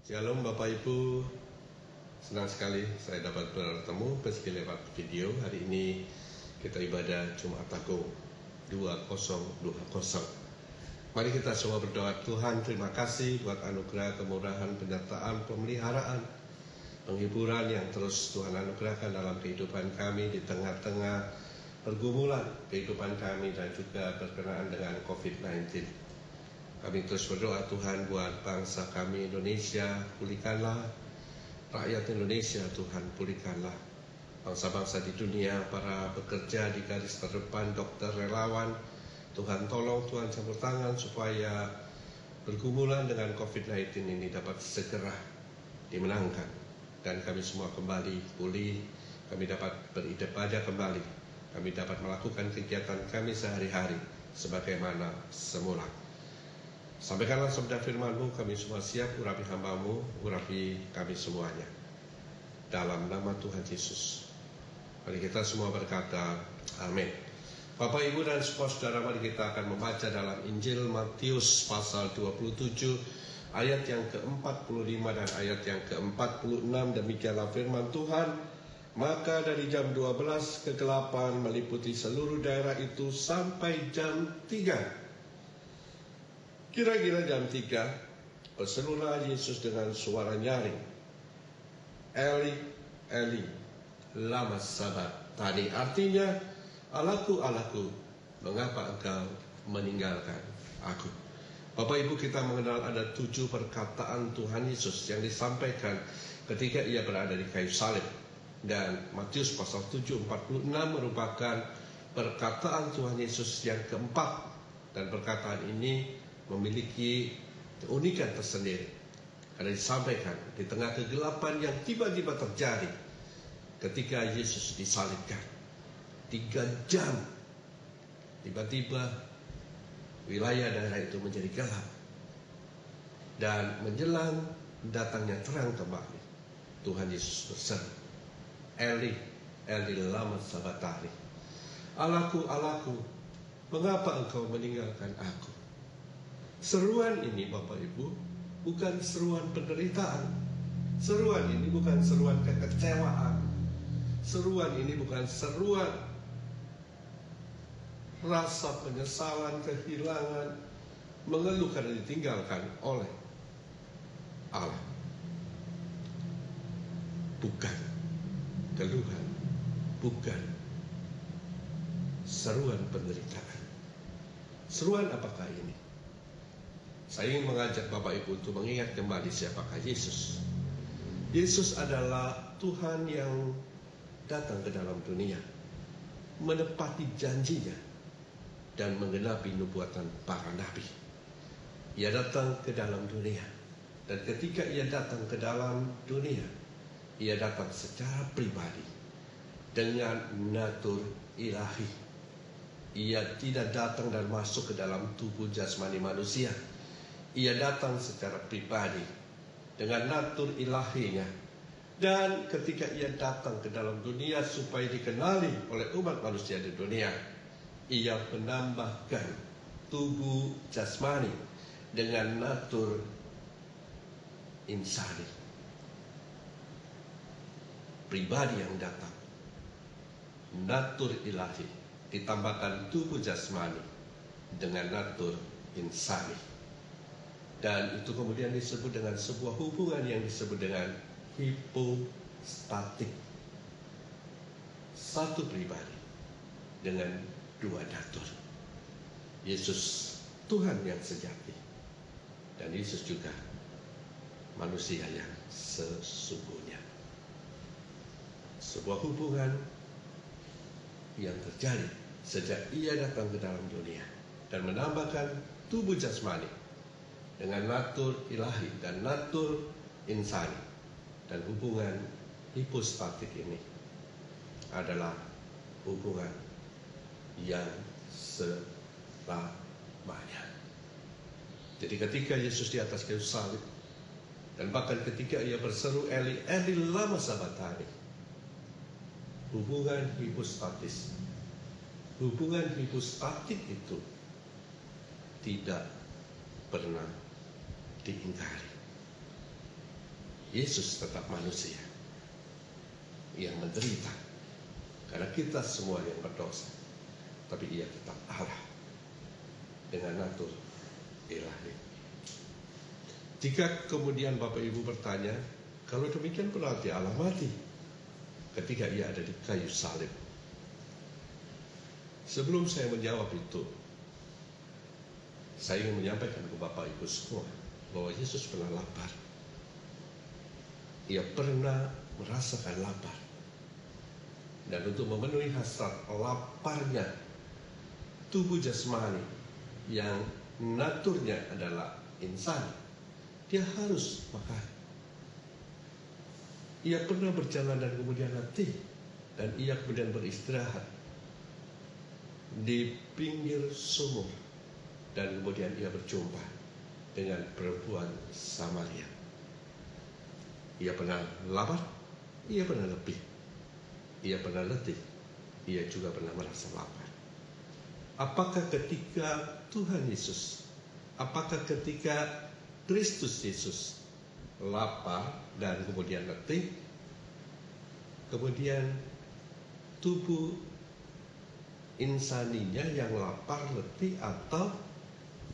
Shalom Bapak Ibu, senang sekali saya dapat bertemu meski lewat video. Hari ini kita ibadah Jumat Agung 2020. Mari kita semua berdoa. Tuhan, terima kasih buat anugerah, kemurahan, penyertaan, pemeliharaan, penghiburan yang terus Tuhan anugerahkan dalam kehidupan kami di tengah-tengah pergumulan kehidupan kami dan juga berkenaan dengan COVID-19. Kami terus berdoa Tuhan buat bangsa kami Indonesia, pulihkanlah rakyat Indonesia Tuhan, pulihkanlah bangsa-bangsa di dunia, para pekerja di garis terdepan, dokter, relawan. Tuhan tolong, Tuhan campur tangan supaya pergumulan dengan COVID-19 ini dapat segera dimenangkan dan kami semua kembali pulih, kami dapat beribadah kembali, kami dapat melakukan kegiatan kami sehari-hari sebagaimana semula. Sampaikanlah sabda firman-Mu, kami semua siap, urapi hamba-Mu, urapi kami semuanya. Dalam nama Tuhan Yesus. Mari kita semua berkata, amin. Bapak, Ibu, dan saudara, mari kita akan membaca dalam Injil Matius pasal 27, ayat yang ke-45 dan ayat yang ke-46. Demikianlah firman Tuhan. Maka dari jam 12 kegelapan meliputi seluruh daerah itu sampai jam 3. Kira-kira jam 3, berserulah Yesus dengan suara nyaring, Eli, Eli, lama sabachthani. Artinya, Allahku, Allahku, mengapa engkau meninggalkan aku? Bapak Ibu, kita mengenal ada 7 perkataan Tuhan Yesus yang disampaikan ketika ia berada di kayu salib. Dan Matius pasal 7:46 merupakan perkataan Tuhan Yesus yang keempat. Dan perkataan ini memiliki keunikan tersendiri karena disampaikan di tengah kegelapan yang tiba-tiba terjadi ketika Yesus disalibkan. 3 jam tiba-tiba wilayah daerah itu menjadi gelap dan menjelang datangnya terang kembali, Tuhan Yesus berseru, Eli, Eli lama sabachthani. Allahku, Allahku, mengapa engkau meninggalkan aku? Seruan ini Bapak Ibu bukan seruan penderitaan. Seruan ini bukan seruan kekecewaan. Seruan ini bukan seruan rasa penyesalan, kehilangan, mengeluh karena ditinggalkan oleh Allah. Bukan keluhan, bukan seruan penderitaan. Seruan apakah ini? Saya ingin mengajak Bapak Ibu untuk mengingat kembali siapakah Yesus. Yesus adalah Tuhan yang datang ke dalam dunia, menepati janjinya dan menggenapi nubuatan para nabi. Ia datang ke dalam dunia, dan ketika ia datang ke dalam dunia, ia datang secara pribadi dengan natur ilahi. Ia tidak datang dan masuk ke dalam tubuh jasmani manusia. Ia datang secara pribadi dengan natur ilahinya. Dan ketika ia datang ke dalam dunia supaya dikenali oleh umat manusia di dunia, ia menambahkan tubuh jasmani dengan natur insani. Pribadi yang datang, natur ilahi ditambahkan tubuh jasmani dengan natur insani. Dan itu kemudian disebut dengan sebuah hubungan yang disebut dengan hipostatik. Satu pribadi dengan 2 natur. Yesus Tuhan yang sejati, dan Yesus juga manusia yang sesungguhnya. Sebuah hubungan yang terjadi sejak ia datang ke dalam dunia dan menambahkan tubuh jasmani dengan natur ilahi dan natur insani. Dan hubungan hipostatik ini adalah hubungan yang selamanya. Jadi ketika Yesus di atas kayu salib, dan bahkan ketika ia berseru Eli, Eli lama sabachthani, hubungan hipostatis, hubungan hipostatik itu tidak pernah diingkari. Yesus tetap manusia yang menderita karena kita semua yang berdosa, tapi ia tetap Allah dengan natur ilahi. Jika kemudian Bapak Ibu bertanya, kalau demikian berarti Allah mati ketika ia ada di kayu salib. Sebelum saya menjawab itu, saya ingin menyampaikan ke Bapak Ibu semua bahwa Yesus pernah lapar. Ia pernah merasakan lapar. Dan untuk memenuhi hasrat laparnya tubuh jasmani yang naturnya adalah insan, dia harus makan. Ia pernah berjalan dan kemudian letih, dan ia kemudian beristirahat di pinggir sumur, dan kemudian ia berjumpa dengan perempuan Samaria. Ia pernah lapar, ia pernah ia pernah letih, ia juga pernah merasa lapar. Apakah ketika Tuhan Yesus, apakah ketika Kristus Yesus lapar dan kemudian letih, kemudian tubuh insaninya yang lapar letih, atau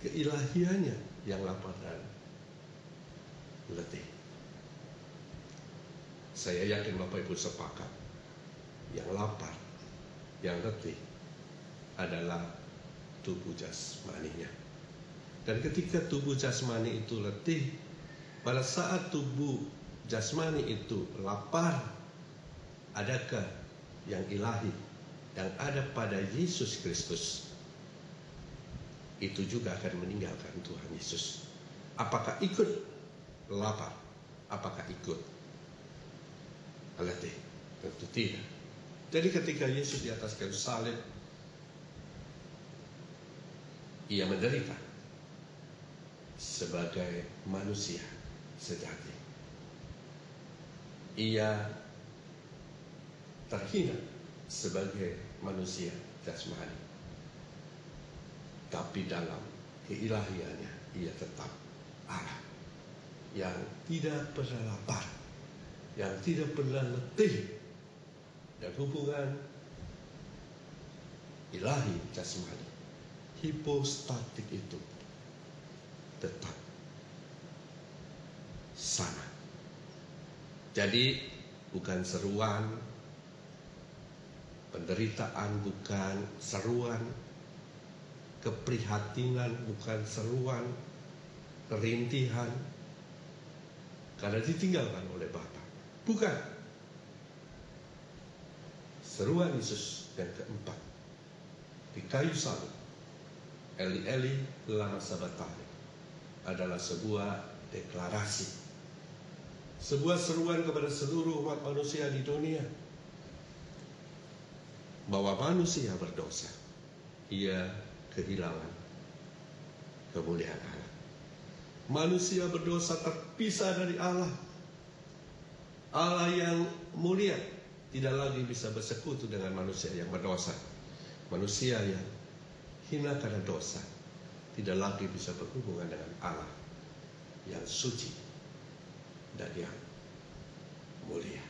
keilahiannya yang lapar dan letih? Saya yakin Bapak Ibu sepakat, yang lapar, yang letih adalah tubuh jasmaninya. Dan ketika tubuh jasmani itu letih, pada saat tubuh jasmani itu lapar, adakah yang ilahi yang ada pada Yesus Kristus itu juga akan meninggalkan Tuhan Yesus? Apakah ikut lapar? Apakah ikut letih? Tentu tidak. Jadi ketika Yesus di atas kayu salib, ia menderita sebagai manusia sejati. Ia terhina sebagai manusia jasmani, tapi dalam keilahiannya ia tetap Allah yang tidak pernah lapar, yang tidak pernah letih. Dan hubungan ilahi jasmani, hipostatik itu tetap sama. Jadi bukan seruan penderitaan, bukan seruan keprihatinan, bukan seruan kerintihan karena ditinggalkan oleh Bapa. Bukan. Seruan Yesus yang keempat di kayu salib, Eli Eli lama sabachthani, adalah sebuah deklarasi, sebuah seruan kepada seluruh umat manusia di dunia bahwa manusia berdosa, ia kehilangan kemuliaan Allah. Manusia berdosa terpisah dari Allah. Allah yang mulia tidak lagi bisa bersekutu dengan manusia yang berdosa. Manusia yang hina karena dosa tidak lagi bisa berhubungan dengan Allah yang suci dan yang mulia.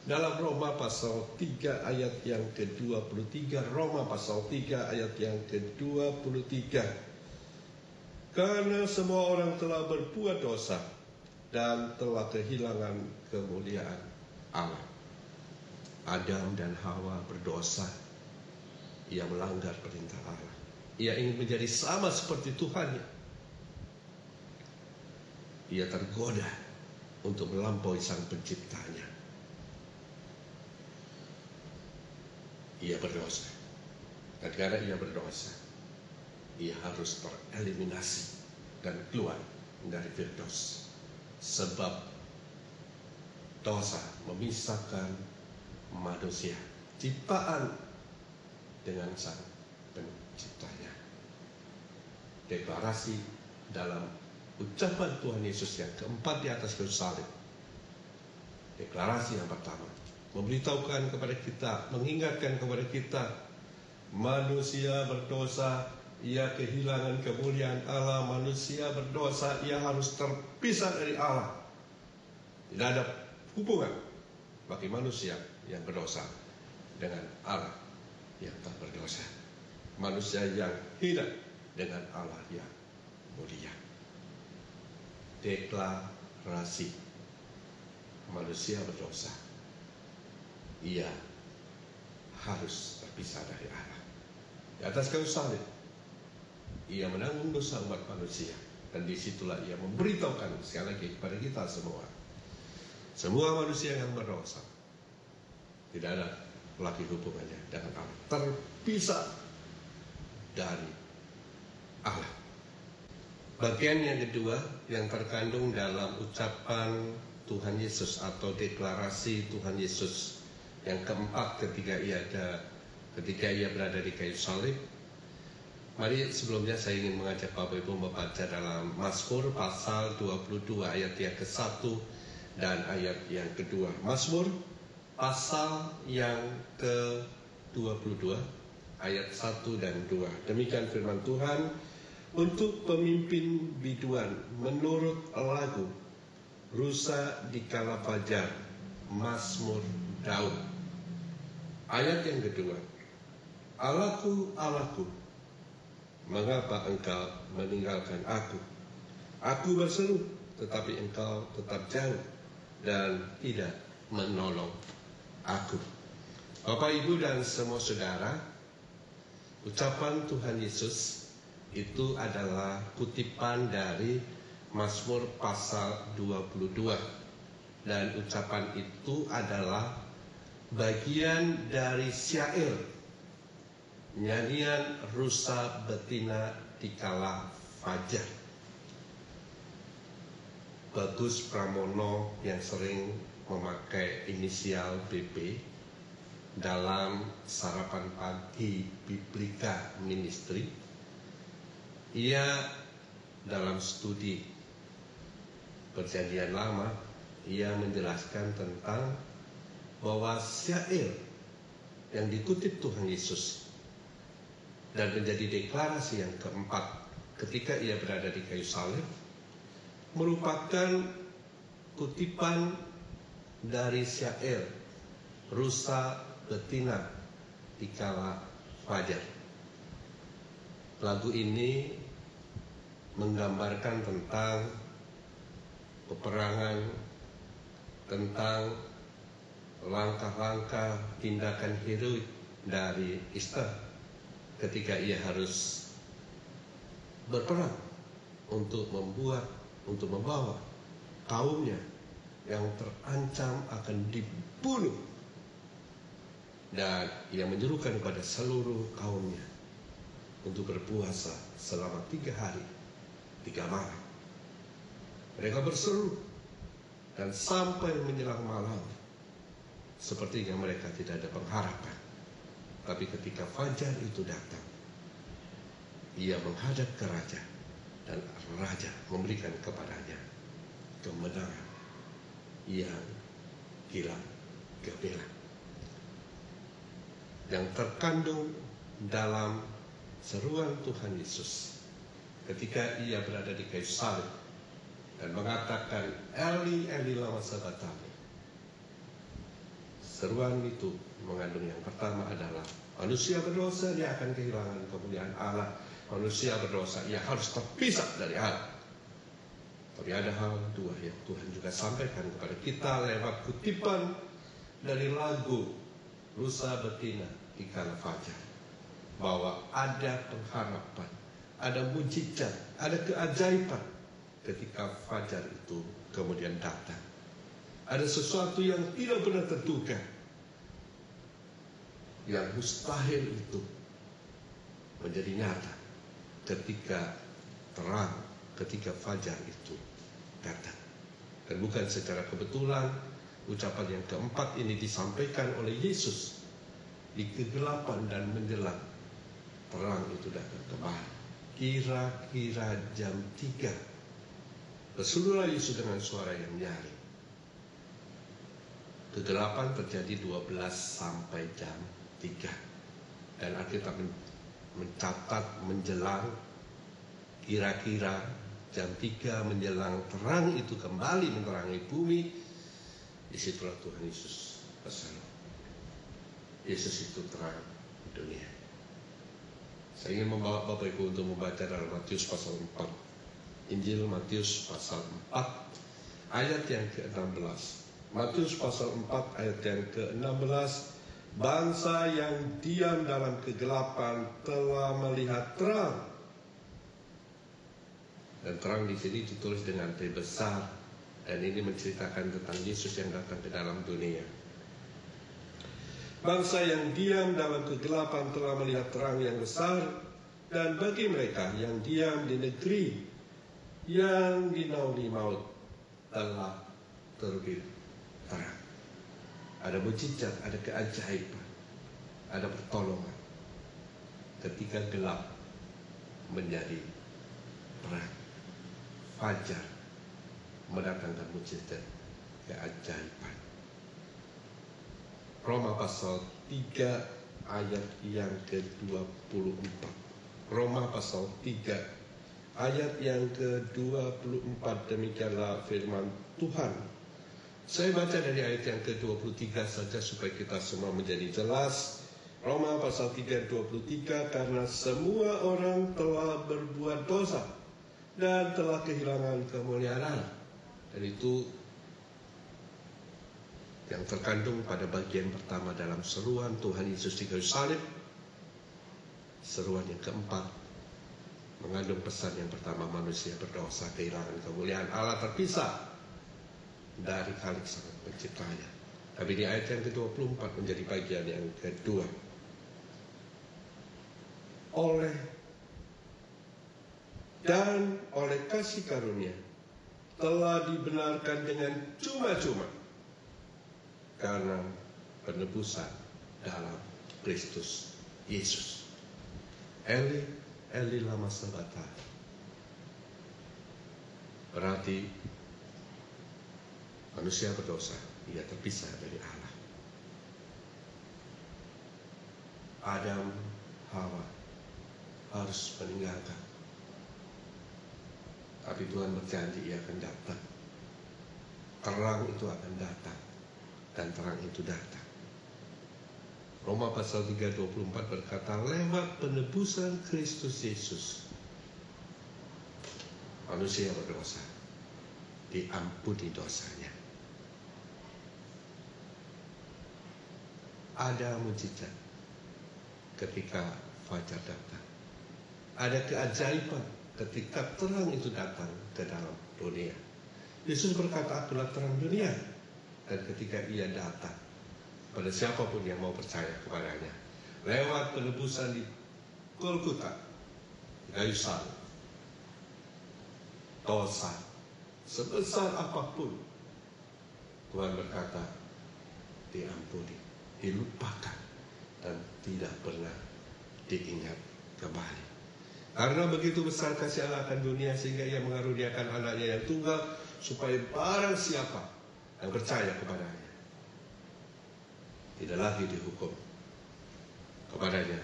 Dalam Roma pasal 3 ayat yang ke-23, Roma pasal 3 ayat yang ke-23, karena semua orang telah berbuat dosa dan telah kehilangan kemuliaan Allah. Adam dan Hawa berdosa. Ia melanggar perintah Allah. Ia ingin menjadi sama seperti Tuhannya. Ia tergoda untuk melampaui Sang Penciptanya. Ia berdosa. Dan karena ia berdosa, ia harus tereliminasi dan keluar dari Firdaus. Sebab dosa memisahkan manusia, ciptaan, dengan Sang Penciptanya. Deklarasi dalam ucapan Tuhan Yesus yang keempat di atas kayu salib. Deklarasi yang pertama memberitahukan kepada kita, mengingatkan kepada kita, manusia berdosa, ia kehilangan kemuliaan Allah. Manusia berdosa, ia harus terpisah dari Allah. Tidak ada hubungan bagi manusia yang berdosa dengan Allah yang tak berdosa. Manusia yang hidup dengan Allah yang mulia. Deklarasi manusia berdosa, ia harus terpisah dari Allah. Di atas kayu salib, ia menanggung dosa umat manusia, dan disitulah ia memberitahukan sekali lagi kepada kita semua, semua manusia yang berdosa tidak ada lagi hubungannya dengan Allah, terpisah dari Allah. Bagian yang kedua yang terkandung dalam ucapan Tuhan Yesus atau deklarasi Tuhan Yesus yang keempat ketika ia berada di kayu salib. Mari sebelumnya saya ingin mengajak Bapak Ibu membaca dalam Mazmur pasal 22 ayat yang ke-1 dan ayat yang kedua. Mazmur pasal yang ke-22 ayat 1 dan 2. Demikian firman Tuhan. Untuk pemimpin biduan menurut lagu Rusa di Kala Fajar, Mazmur Daud. Ayat yang kedua. Allahku, Allahku, mengapa engkau meninggalkan aku? Aku berseru, tetapi engkau tetap jauh dan tidak menolong aku. Bapak, Ibu, dan semua saudara, ucapan Tuhan Yesus itu adalah kutipan dari Mazmur pasal 22. Dan ucapan itu adalah bagian dari syair nyanyian rusa betina di kala fajar. Bagus Pramono yang sering memakai inisial BP dalam sarapan pagi Biblika Ministry, ia dalam studi Perjanjian Lama, ia menjelaskan tentang bahwa syair yang dikutip Tuhan Yesus dan menjadi deklarasi yang keempat ketika ia berada di kayu salib merupakan kutipan dari syair Rusa betina di kala fajar. Lagu ini menggambarkan tentang peperangan, tentang langkah-langkah tindakan heroik dari Esther ketika ia harus berperang untuk membawa kaumnya yang terancam akan dibunuh, dan ia menyerukan kepada seluruh kaumnya untuk berpuasa selama 3 hari 3 malam. Mereka berseru, dan sampai menjelang malam sepertinya mereka tidak ada pengharapan. Tapi ketika fajar itu datang, ia menghadap ke raja, dan raja memberikan kepadanya kemenangan yang hilang gemilang. Yang terkandung dalam seruan Tuhan Yesus ketika ia berada di kayu salib dan mengatakan Eli Eli lama sabachthani. Seruan itu mengandung yang pertama adalah manusia berdosa, dia akan kehilangan kemuliaan Allah. Manusia berdosa, ia harus terpisah dari Allah. Tapi ada hal dua yang Tuhan juga sampaikan kepada kita lewat kutipan dari lagu Rusa Betina di Kala Fajar, bahwa ada pengharapan, ada mujizat, ada keajaiban ketika fajar itu kemudian datang. Ada sesuatu yang tidak pernah terduga, yang mustahil itu menjadi nyata ketika terang, ketika fajar itu datang. Dan bukan secara kebetulan ucapan yang keempat ini disampaikan oleh Yesus di kegelapan dan menjelang terang itu datang kembali. Kira-kira jam 3 berserulah Yesus dengan suara yang nyaring. Kegelapan terjadi 12 sampai jam 3. Dan Alkitab mencatat menjelang kira-kira jam 3 menjelang terang itu kembali menerangi bumi. Disitulah Tuhan Yesus berseru. Yesus itu terang dunia. Saya ingin membawa Bapak Ibu untuk membaca dalam Matius pasal 4. Injil Matius pasal 4 ayat yang ke-16. Matius pasal 4 ayat yang ke-16. Bangsa yang diam dalam kegelapan telah melihat terang. Dan terang di sini ditulis dengan T besar, dan ini menceritakan tentang Yesus yang datang ke dalam dunia. Bangsa yang diam dalam kegelapan telah melihat terang yang besar, dan bagi mereka yang diam di negeri yang dinaungi maut telah terbit terang. Ada mujizat, ada keajaiban, ada pertolongan ketika gelap menjadi terang. Fajar mendatangkan mujizat, keajaiban. Roma pasal 3 ayat yang ke-24. Roma pasal 3 ayat yang ke-24, demikianlah firman Tuhan. Saya baca dari ayat yang ke-23 saja supaya kita semua menjadi jelas. Roma pasal 3 23, karena semua orang telah berbuat dosa dan telah kehilangan kemuliaan Allah. Dan itu yang terkandung pada bagian pertama dalam seruan Tuhan Yesus di kayu salib. Seruan yang keempat mengandung pesan yang pertama, manusia berdosa, kehilangan kemuliaan Allah, terpisah dari Khalik Sang Penciptanya. Tapi di ayat yang ke-24 menjadi bagian yang kedua. Oleh kasih karunia telah dibenarkan dengan cuma-cuma karena penebusan dalam Kristus Yesus. Eli, Eli lama sabachthani. Berarti manusia berdosa, ia terpisah dari Allah. Adam, Hawa harus meninggalkan. Tapi Tuhan berjanji ia akan datang. Terang itu akan datang. Dan terang itu datang. Roma pasal 3 24 berkata, lewat penebusan Kristus Yesus, manusia berdosa diampuni dosanya. Ada mujizat ketika fajar datang. Ada keajaiban ketika terang itu datang ke dalam dunia. Yesus berkata, akulah terang dunia. Dan ketika ia datang pada siapapun yang mau percaya kepadanya, lewat penebusan di Golgota, kayu salib, dosa sebesar apapun, Tuhan berkata, diampuni, dilupakan, dan tidak pernah diingat kembali. Karena begitu besar kasih Allah akan dunia, sehingga ia mengaruniakan anaknya yang tunggal, supaya barang siapa yang percaya kepadanya tidak lagi dihukum. Kepadanya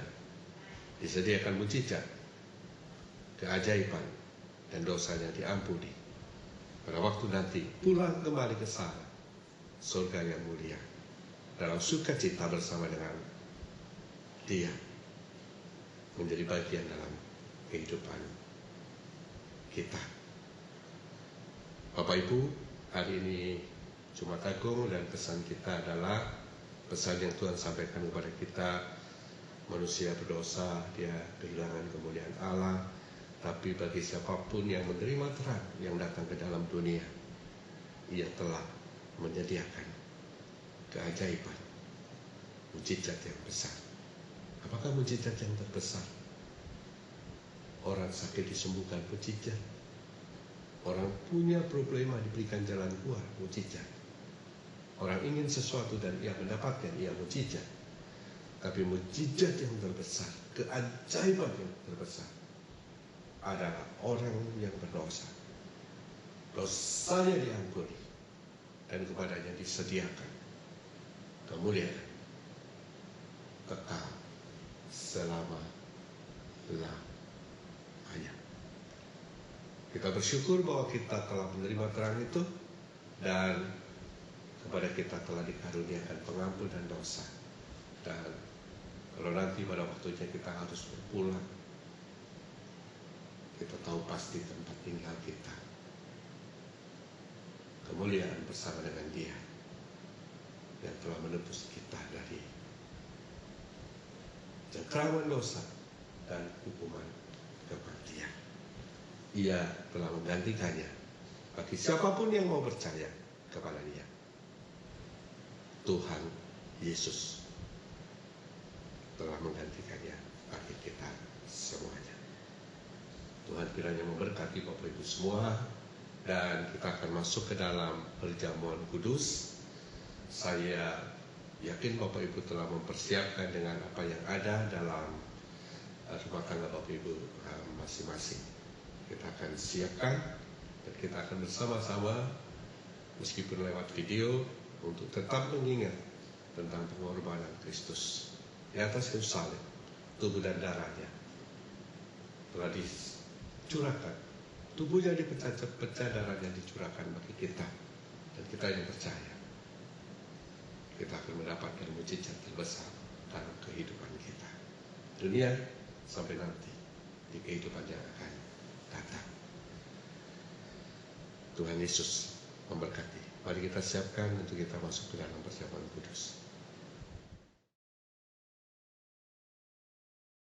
disediakan mujizat, keajaiban, dan dosanya diampuni. Pada waktu nanti pulang kembali ke sana, surga yang mulia, dalam sukacita bersama dengan Dia, menjadi bagian dalam kehidupan kita. Bapak Ibu, hari ini Jumat Agung, dan pesan kita adalah pesan yang Tuhan sampaikan kepada kita. Manusia berdosa, dia kehilangan kemuliaan Allah. Tapi bagi siapapun yang menerima terang yang datang ke dalam dunia, ia telah menyediakan keajaiban, mujizat yang besar. Apakah mujizat yang terbesar? Orang sakit disembuhkan, mujizat. Orang punya problema diberikan jalan keluar, mujizat. Orang ingin sesuatu dan ia mendapatkan, ia mujizat. Tapi mujizat yang terbesar, keajaiban yang terbesar adalah orang yang berdosa. Dosanya diampuni dan kepadanya disediakan kemuliaan kekal selama-lamanya. Kita bersyukur bahwa kita telah menerima terang itu, dan kepada kita telah dikaruniakan pengampunan dosa. Dan kalau nanti pada waktunya kita harus berpulang, kita tahu pasti tempat tinggal kita, kemuliaan bersama dengan Dia yang telah menebus kita dari cengkraman dosa dan hukuman kematian. Ia telah menggantikannya bagi siapapun yang mau percaya kepada Dia. Tuhan Yesus telah menggantikannya bagi kita semuanya. Tuhan kiranya memberkati Bapak Ibu semua, dan kita akan masuk ke dalam perjamuan kudus. Saya yakin Bapak Ibu telah mempersiapkan dengan apa yang ada dalam rumah tangga Bapak Ibu masing-masing. Kita akan siapkan dan kita akan bersama-sama, meskipun lewat video, untuk tetap mengingat tentang pengorbanan Kristus di atas kayu salib. Tubuh dan darahnya telah dicurahkan, tubuhnya dipecah, darahnya dicurahkan bagi kita, dan kita yang percaya, kita akan mendapatkan mujizat terbesar dalam kehidupan kita, dunia sampai nanti di kehidupan yang akan datang. Tuhan Yesus memberkati. Mari kita siapkan untuk kita masuk ke dalam perjamuan kudus.